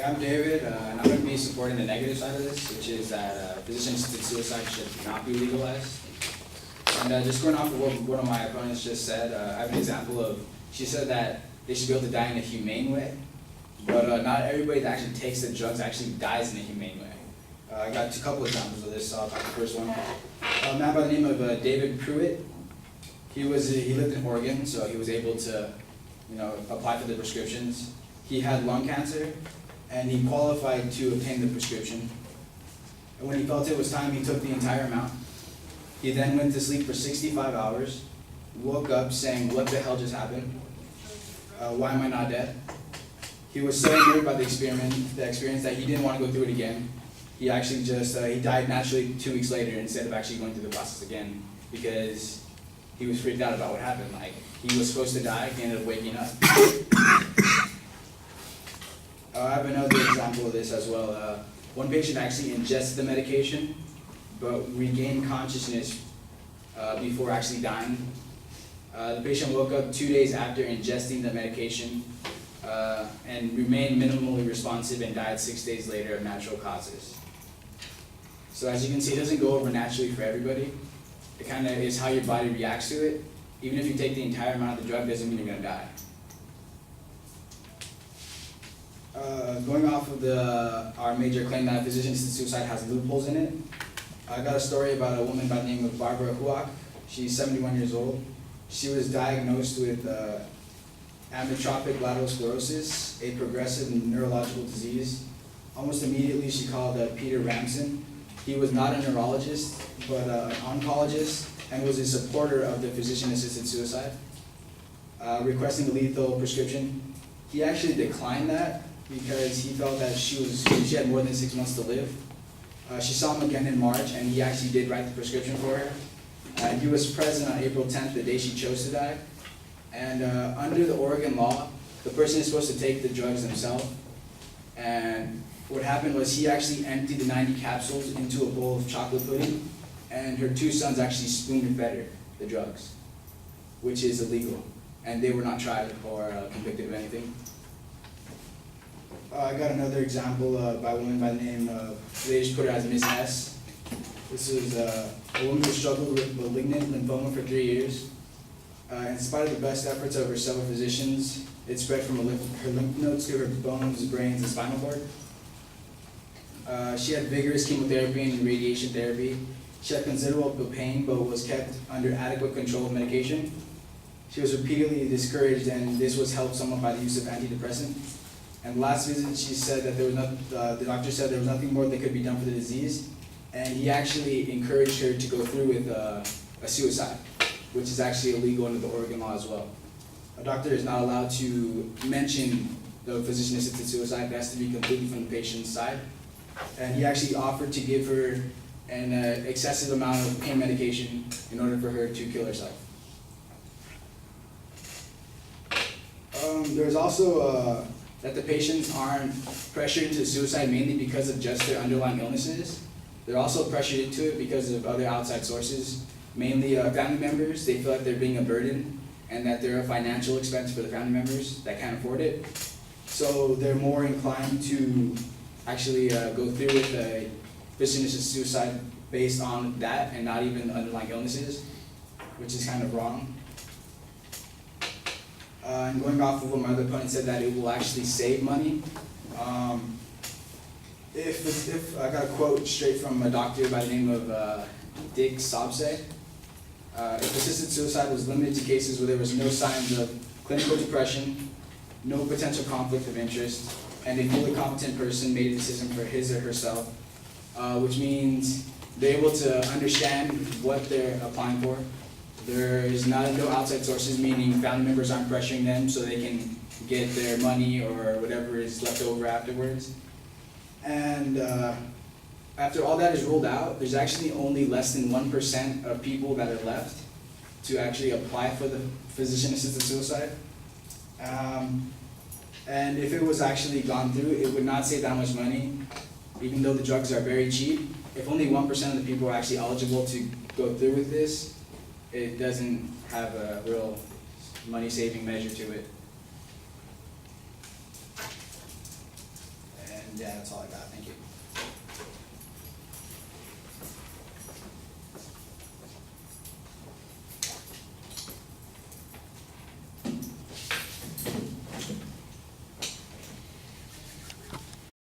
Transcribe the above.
Hey, I'm David, and I'm going to be supporting the negative side of this, which is that physician-assisted suicide should not be legalized. And just going off of what one of my opponents just said, I have an example of, she said that they should be able to die in a humane way, but not everybody that actually takes the drugs actually dies in a humane way. I got a couple examples of this, so I'll talk the first one. A man by the name of David Pruitt. He lived in Oregon, so he was able to, apply for the prescriptions. He had lung cancer, and he qualified to obtain the prescription. And when he felt it was time, he took the entire amount. He then went to sleep for 65 hours, woke up saying, "What the hell just happened? Why am I not dead?" He was so moved by the experience that he didn't want to go through it again. He actually just, he died naturally 2 weeks later instead of actually going through the process again, because he was freaked out about what happened. Like, he was supposed to die, he ended up waking up. I have another example of this as well. One patient actually ingested the medication, but regained consciousness before actually dying. The patient woke up 2 days after ingesting the medication and remained minimally responsive and died 6 days later of natural causes. So as you can see, it doesn't go over naturally for everybody. It kind of is how your body reacts to it. Even if you take the entire amount of the drug, doesn't mean you're going to die. Going off of our major claim that physician-assisted suicide has loopholes in it, I got a story about a woman by the name of Barbara Huak. She's 71 years old. She was diagnosed with amyotrophic lateral sclerosis, a progressive neurological disease. Almost immediately, she called Peter Ramson. He was not a neurologist, but an oncologist, and was a supporter of the physician-assisted suicide, requesting a lethal prescription. He actually declined that because he felt that she had more than 6 months to live. She saw him again in March, and he actually did write the prescription for her. He was present on April 10th, the day she chose to die. And under the Oregon law, the person is supposed to take the drugs themselves. And what happened was he actually emptied the 90 capsules into a bowl of chocolate pudding, and her 2 sons actually spoon-fed her the drugs, which is illegal. And they were not tried or convicted of anything. I got another example by a woman by the name of, they just put her as Miss S. This is a woman who struggled with malignant lymphoma for 3 years. In spite of the best efforts of her several physicians, it spread from her lymph nodes to her bones, brains, and spinal cord. She had vigorous chemotherapy and radiation therapy. She had considerable pain, but was kept under adequate control of medication. She was repeatedly discouraged, and this was helped somewhat by the use of antidepressant. And last visit, she said that the doctor said there was nothing more that could be done for the disease, and he actually encouraged her to go through with a suicide, which is actually illegal under the Oregon law as well. A doctor is not allowed to mention the physician-assisted suicide. It has to be completely from the patient's side. And he actually offered to give her an excessive amount of pain medication in order for her to kill herself. There's also that the patients aren't pressured into suicide mainly because of just their underlying illnesses. They're also pressured into it because of other outside sources, mainly family members. They feel like they're being a burden and that they're a financial expense for the family members that can't afford it. So they're more inclined to actually go through with a physician-assisted suicide based on that and not even underlying illnesses, which is kind of wrong. And going off of what my other opponent said, that it will actually save money. If I got a quote straight from a doctor by the name of Dick Sobse. If assisted suicide was limited to cases where there was no signs of clinical depression, no potential conflict of interest, and a fully competent person made a decision for his or herself, which means they're able to understand what they're applying for. There is no outside sources, meaning family members aren't pressuring them so they can get their money or whatever is left over afterwards. And after all that is ruled out, there's actually only less than 1% of people that are left to actually apply for the physician-assisted suicide. And if it was actually gone through, it would not save that much money, even though the drugs are very cheap. If only 1% of the people are actually eligible to go through with this, it doesn't have a real money-saving measure to it. And yeah, that's all I got. Thank you.